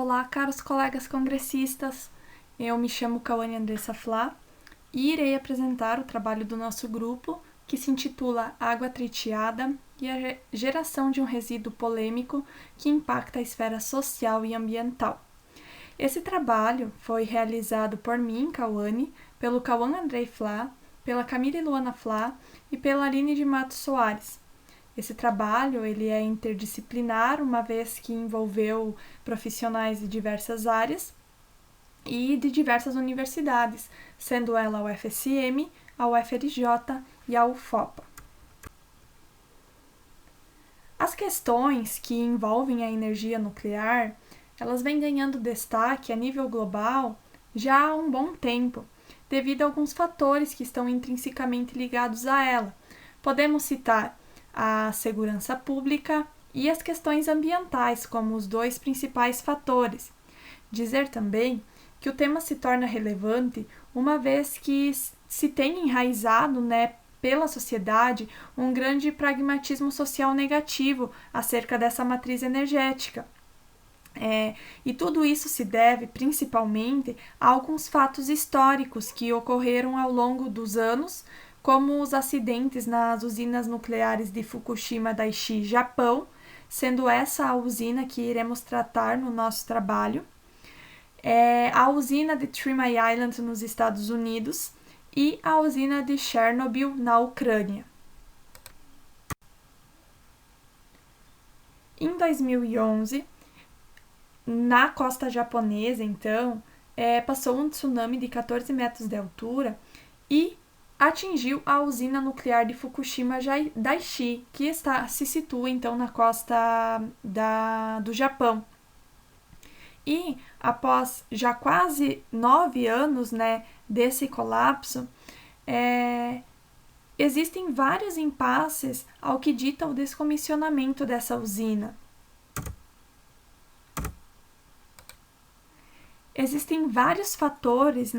Olá, caros colegas congressistas. Eu me chamo Cauane Andressa Flá e irei apresentar o trabalho do nosso grupo, que se intitula Água Tritiada e a geração de um resíduo polêmico que impacta a esfera social e ambiental. Esse trabalho foi realizado por mim, Cauane, pelo Cauã Andrei Flá, pela Camille Luana Flá e pela Aline de Matos Soares. Esse trabalho ele é interdisciplinar, uma vez que envolveu profissionais de diversas áreas e de diversas universidades, sendo ela a UFSM, a UFRJ e a UFOPA. As questões que envolvem a energia nuclear, elas vêm ganhando destaque a nível global já há um bom tempo, devido a alguns fatores que estão intrinsecamente ligados a ela. Podemos citar a segurança pública e as questões ambientais como os dois principais fatores. Dizer também que o tema se torna relevante uma vez que se tem enraizado, pela sociedade um grande pragmatismo social negativo acerca dessa matriz energética. E tudo isso se deve principalmente a alguns fatos históricos que ocorreram ao longo dos anos, como os acidentes nas usinas nucleares de Fukushima Daiichi, Japão, sendo essa a usina que iremos tratar no nosso trabalho, a usina de Three Mile Island nos Estados Unidos e a usina de Chernobyl na Ucrânia. Em 2011, na costa japonesa, então, passou um tsunami de 14 metros de altura e atingiu a usina nuclear de Fukushima Daiichi, que se situa, então, na costa do Japão. E, após já quase 9 anos, desse colapso, existem vários impasses ao que dita o descomissionamento dessa usina. Existem vários fatores,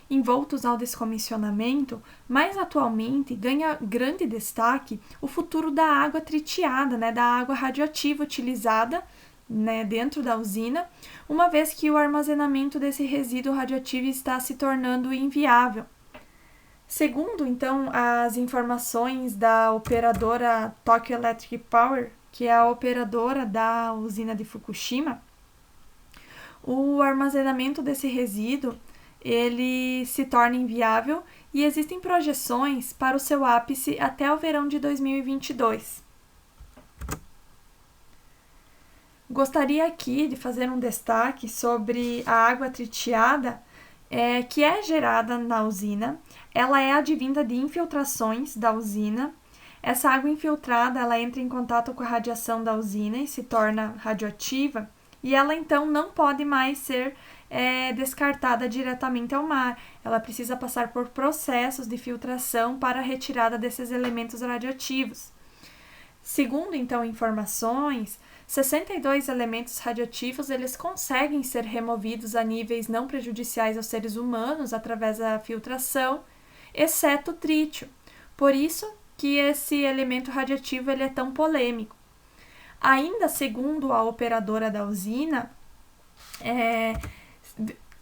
envoltos ao descomissionamento, mas atualmente ganha grande destaque o futuro da água tritiada, da água radioativa utilizada, dentro da usina, uma vez que o armazenamento desse resíduo radioativo está se tornando inviável. Segundo, então, as informações da operadora Tokyo Electric Power, que é a operadora da usina de Fukushima, o armazenamento desse resíduo ele se torna inviável e existem projeções para o seu ápice até o verão de 2022. Gostaria aqui de fazer um destaque sobre a água tritiada, que é gerada na usina. Ela é advinda de infiltrações da usina. Essa água infiltrada ela entra em contato com a radiação da usina e se torna radioativa. E ela, então, não pode mais ser descartada diretamente ao mar. Ela precisa passar por processos de filtração para a retirada desses elementos radioativos. Segundo, então, informações, 62 elementos radioativos eles conseguem ser removidos a níveis não prejudiciais aos seres humanos através da filtração, exceto o trítio. Por isso que esse elemento radioativo ele é tão polêmico. Ainda segundo a operadora da usina,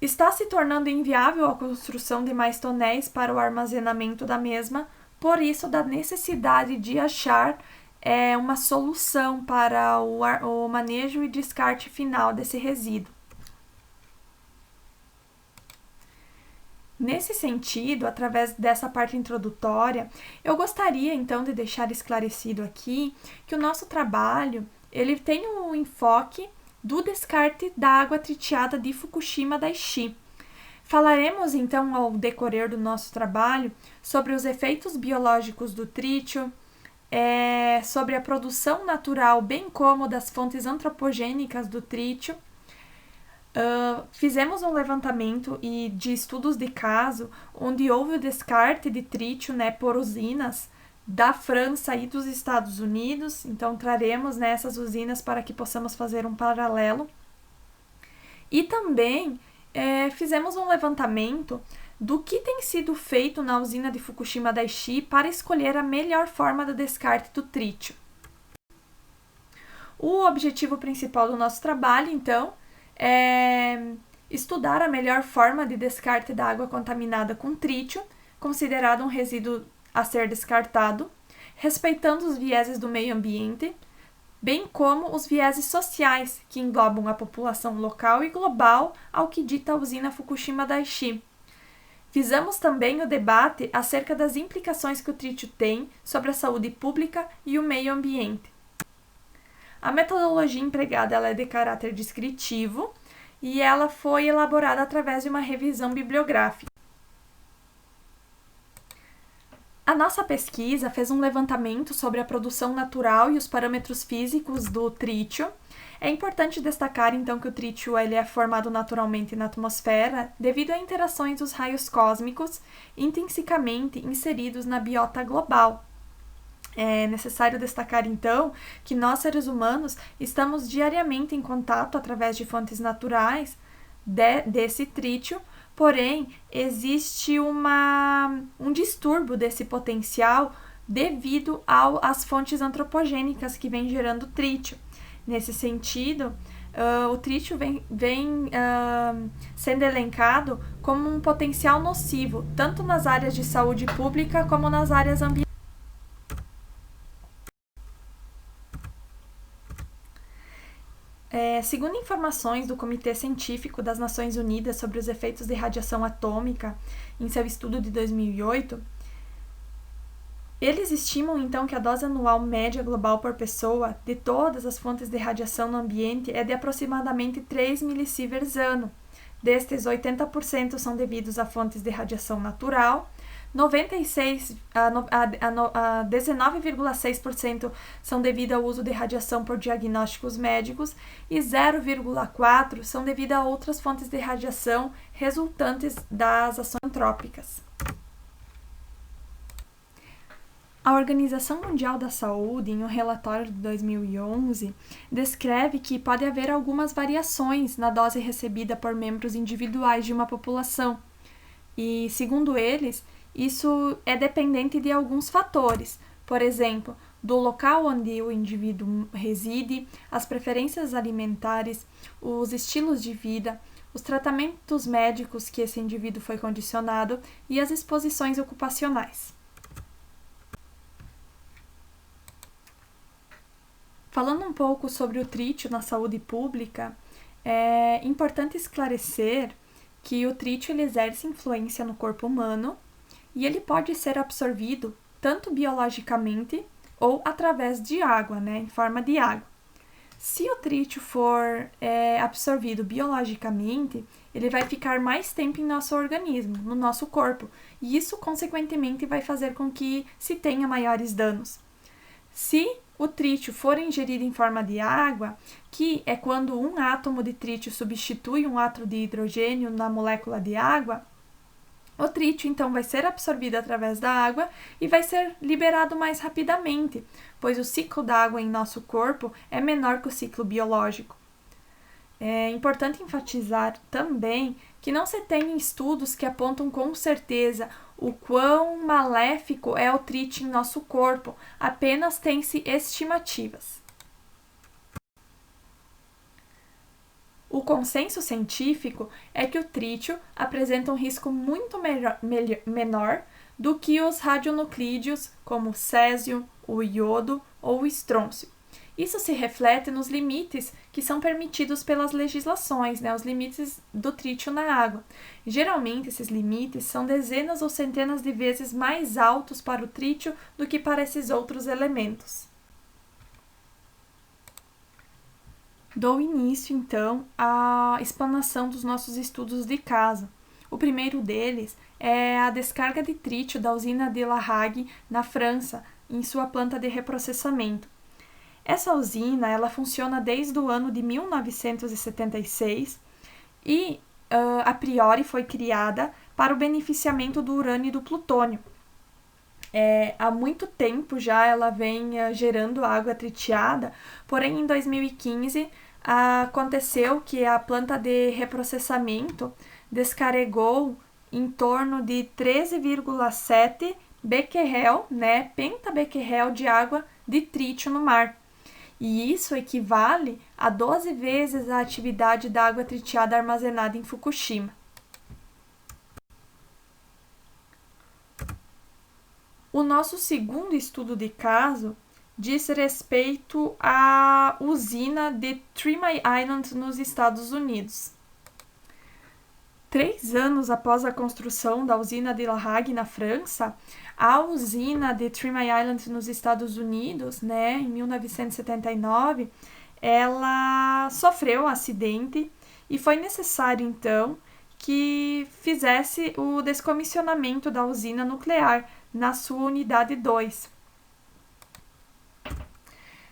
está se tornando inviável a construção de mais tonéis para o armazenamento da mesma, por isso da necessidade de achar uma solução para o manejo e descarte final desse resíduo. Nesse sentido, através dessa parte introdutória, eu gostaria então de deixar esclarecido aqui que o nosso trabalho ele tem um enfoque do descarte da água tritiada de Fukushima Daiichi. Falaremos então ao decorrer do nosso trabalho sobre os efeitos biológicos do trítio, sobre a produção natural, bem como das fontes antropogênicas do trítio. Fizemos um levantamento de estudos de caso onde houve o descarte de trítio por usinas da França e dos Estados Unidos, então traremos essas usinas para que possamos fazer um paralelo. E também fizemos um levantamento do que tem sido feito na usina de Fukushima Daiichi para escolher a melhor forma do descarte do trítio. O objetivo principal do nosso trabalho, então, é estudar a melhor forma de descarte da água contaminada com trítio, considerado um resíduo a ser descartado, respeitando os vieses do meio ambiente, bem como os vieses sociais, que englobam a população local e global, ao que dita a usina Fukushima Daiichi. Visamos também o debate acerca das implicações que o trítio tem sobre a saúde pública e o meio ambiente. A metodologia empregada ela é de caráter descritivo e ela foi elaborada através de uma revisão bibliográfica. A nossa pesquisa fez um levantamento sobre a produção natural e os parâmetros físicos do trítio. É importante destacar, então, que o trítio ele é formado naturalmente na atmosfera devido a interações dos raios cósmicos intrinsecamente inseridos na biota global. É necessário destacar, então, que nós, seres humanos, estamos diariamente em contato através de fontes naturais desse trítio. Porém, existe um distúrbio desse potencial devido às fontes antropogênicas que vêm gerando trítio. Nesse sentido, o trítio vem sendo elencado como um potencial nocivo, tanto nas áreas de saúde pública como nas áreas ambientais. Segundo informações do Comitê Científico das Nações Unidas sobre os efeitos de radiação atômica, em seu estudo de 2008, eles estimam então que a dose anual média global por pessoa de todas as fontes de radiação no ambiente é de aproximadamente 3 millisieverts ano. Destes, 80% são devidos a fontes de radiação natural, 19,6% são devido ao uso de radiação por diagnósticos médicos e 0,4% são devido a outras fontes de radiação resultantes das ações antrópicas. A Organização Mundial da Saúde, em um relatório de 2011, descreve que pode haver algumas variações na dose recebida por membros individuais de uma população. E, segundo eles, isso é dependente de alguns fatores, por exemplo, do local onde o indivíduo reside, as preferências alimentares, os estilos de vida, os tratamentos médicos que esse indivíduo foi condicionado e as exposições ocupacionais. Falando um pouco sobre o trítio na saúde pública, é importante esclarecer que o trítio ele exerce influência no corpo humano e ele pode ser absorvido tanto biologicamente ou através de água, em forma de água. Se o trítio for absorvido biologicamente, ele vai ficar mais tempo em nosso organismo, no nosso corpo, e isso, consequentemente, vai fazer com que se tenha maiores danos. Se o trítio for ingerido em forma de água, que é quando um átomo de trítio substitui um átomo de hidrogênio na molécula de água, o trítio então vai ser absorvido através da água e vai ser liberado mais rapidamente, pois o ciclo da água em nosso corpo é menor que o ciclo biológico. É importante enfatizar também que não se tem estudos que apontam com certeza o quão maléfico é o trítio em nosso corpo, apenas tem-se estimativas. O consenso científico é que o trítio apresenta um risco muito menor do que os radionuclídeos, como o césio, o iodo ou o estrôncio. Isso se reflete nos limites que são permitidos pelas legislações, os limites do trítio na água. Geralmente, esses limites são dezenas ou centenas de vezes mais altos para o trítio do que para esses outros elementos. Dou início, então, à explanação dos nossos estudos de caso. O primeiro deles é a descarga de trítio da usina de La Hague, na França, em sua planta de reprocessamento. Essa usina ela funciona desde o ano de 1976 e, a priori, foi criada para o beneficiamento do urânio e do plutônio. Há muito tempo já ela vem gerando água tritiada, porém em 2015 aconteceu que a planta de reprocessamento descarregou em torno de 13,7 becquerel, pentabecquerel de água de trítio no mar. e isso equivale a 12 vezes a atividade da água tritiada armazenada em Fukushima. O nosso segundo estudo de caso diz respeito à usina de Three Mile Island nos Estados Unidos. 3 anos após a construção da usina de La Hague na França, a usina de Three Mile Island nos Estados Unidos, em 1979, ela sofreu um acidente e foi necessário então que fizesse o descomissionamento da usina nuclear na sua unidade 2.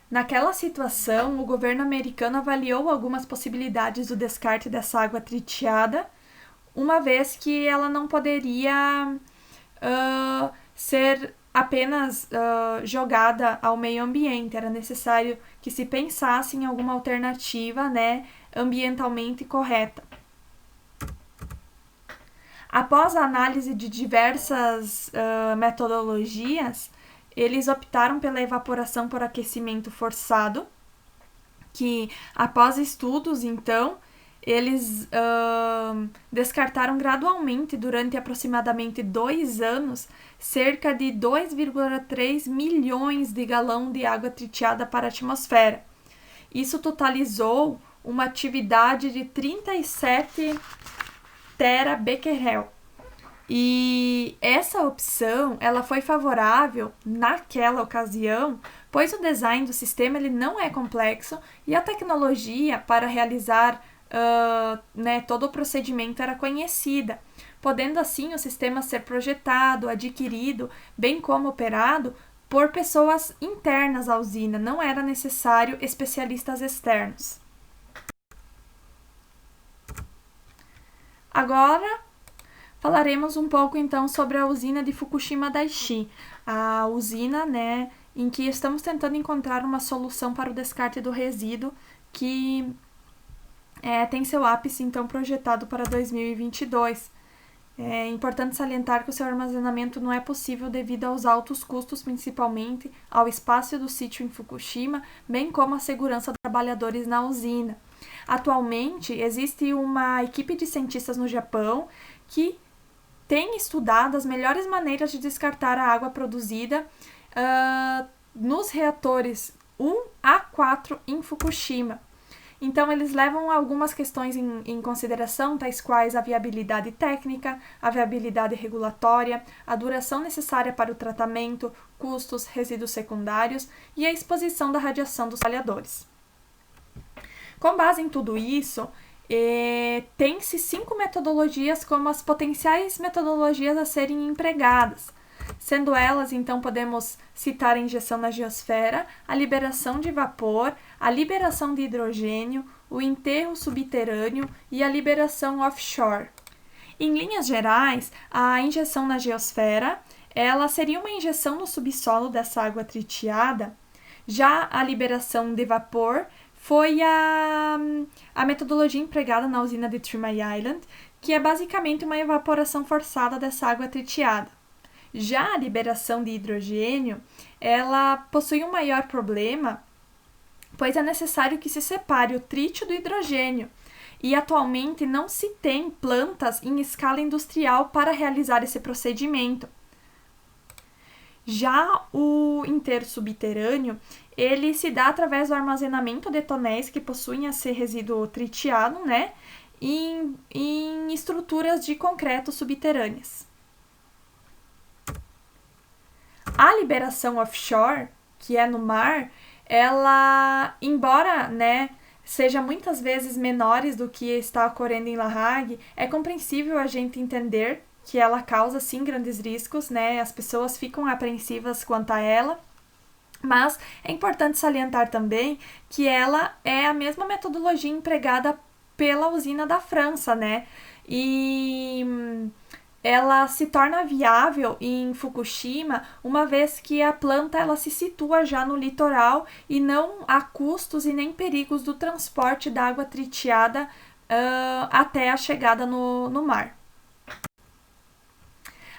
Naquela situação, o governo americano avaliou algumas possibilidades do descarte dessa água tritiada, uma vez que ela não poderia ser apenas jogada ao meio ambiente. Era necessário que se pensasse em alguma alternativa, ambientalmente correta. Após a análise de diversas metodologias, eles optaram pela evaporação por aquecimento forçado, que após estudos, então, eles descartaram gradualmente, durante aproximadamente 2 anos, cerca de 2,3 milhões de galões de água tritiada para a atmosfera. Isso totalizou uma atividade de 37 terabecquerel. E essa opção ela foi favorável naquela ocasião, pois o design do sistema ele não é complexo e a tecnologia para realizar todo o procedimento era conhecida, podendo assim o sistema ser projetado, adquirido, bem como operado por pessoas internas à usina, não era necessário especialistas externos. Agora falaremos um pouco então sobre a usina de Fukushima Daiichi, a usina em que estamos tentando encontrar uma solução para o descarte do resíduo que tem seu ápice então projetado para 2022. É importante salientar que o seu armazenamento não é possível devido aos altos custos, principalmente ao espaço do sítio em Fukushima, bem como à segurança dos trabalhadores na usina. Atualmente, existe uma equipe de cientistas no Japão que tem estudado as melhores maneiras de descartar a água produzida nos reatores 1 a 4 em Fukushima. Então, eles levam algumas questões em consideração, tais quais a viabilidade técnica, a viabilidade regulatória, a duração necessária para o tratamento, custos, resíduos secundários e a exposição da radiação dos trabalhadores. Com base em tudo isso, tem-se 5 metodologias como as potenciais metodologias a serem empregadas. Sendo elas, então, podemos citar a injeção na geosfera, a liberação de vapor, a liberação de hidrogênio, o enterro subterrâneo e a liberação offshore. Em linhas gerais, a injeção na geosfera, ela seria uma injeção no subsolo dessa água tritiada. Já a liberação de vapor foi a metodologia empregada na usina de Three Mile Island, que é basicamente uma evaporação forçada dessa água tritiada. Já a liberação de hidrogênio, ela possui um maior problema, pois é necessário que se separe o trítio do hidrogênio, e atualmente não se tem plantas em escala industrial para realizar esse procedimento. Já o enterro subterrâneo, ele se dá através do armazenamento de tonéis que possuem esse resíduo tritiado, em estruturas de concreto subterrâneas. A liberação offshore, que é no mar, ela, embora seja muitas vezes menores do que está ocorrendo em La Hague, é compreensível a gente entender que ela causa sim grandes riscos, as pessoas ficam apreensivas quanto a ela, mas é importante salientar também que ela é a mesma metodologia empregada pela usina da França, e ela se torna viável em Fukushima, uma vez que a planta ela se situa já no litoral e não há custos e nem perigos do transporte da água tritiada até a chegada no mar.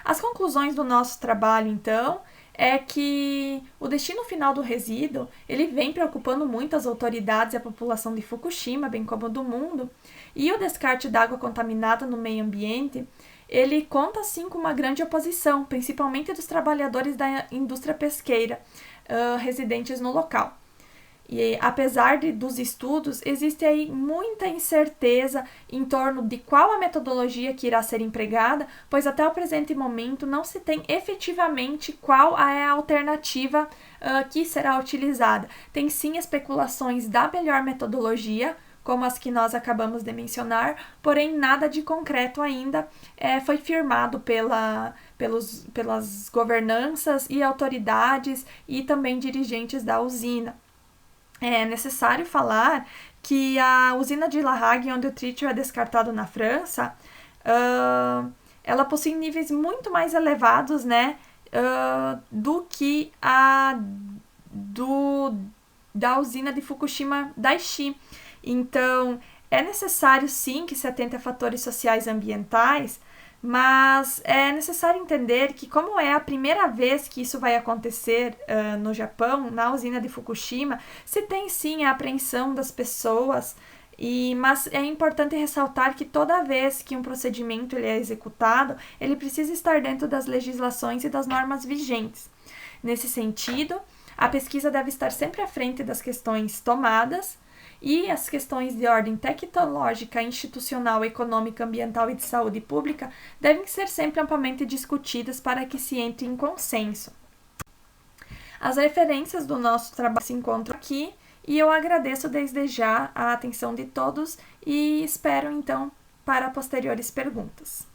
As conclusões do nosso trabalho, então, é que o destino final do resíduo, ele vem preocupando muito as autoridades e a população de Fukushima, bem como do mundo, e o descarte d'água contaminada no meio ambiente, ele conta sim com uma grande oposição, principalmente dos trabalhadores da indústria pesqueira residentes no local. E apesar dos estudos, existe aí muita incerteza em torno de qual a metodologia que irá ser empregada, pois até o presente momento não se tem efetivamente qual é a alternativa que será utilizada. Tem sim especulações da melhor metodologia, como as que nós acabamos de mencionar, porém nada de concreto ainda foi firmado pelas governanças e autoridades e também dirigentes da usina. É necessário falar que a usina de La Hague, onde o trítio é descartado na França, ela possui níveis muito mais elevados, né, do que da usina de Fukushima Daiichi. Então, é necessário sim que se atente a fatores sociais e ambientais, mas é necessário entender que, como é a primeira vez que isso vai acontecer no Japão, na usina de Fukushima, se tem sim a apreensão das pessoas, mas é importante ressaltar que toda vez que um procedimento ele é executado, ele precisa estar dentro das legislações e das normas vigentes. Nesse sentido, a pesquisa deve estar sempre à frente das questões tomadas, e as questões de ordem tecnológica, institucional, econômica, ambiental e de saúde pública devem ser sempre amplamente discutidas para que se entre em consenso. As referências do nosso trabalho se encontram aqui e eu agradeço desde já a atenção de todos e espero então para posteriores perguntas.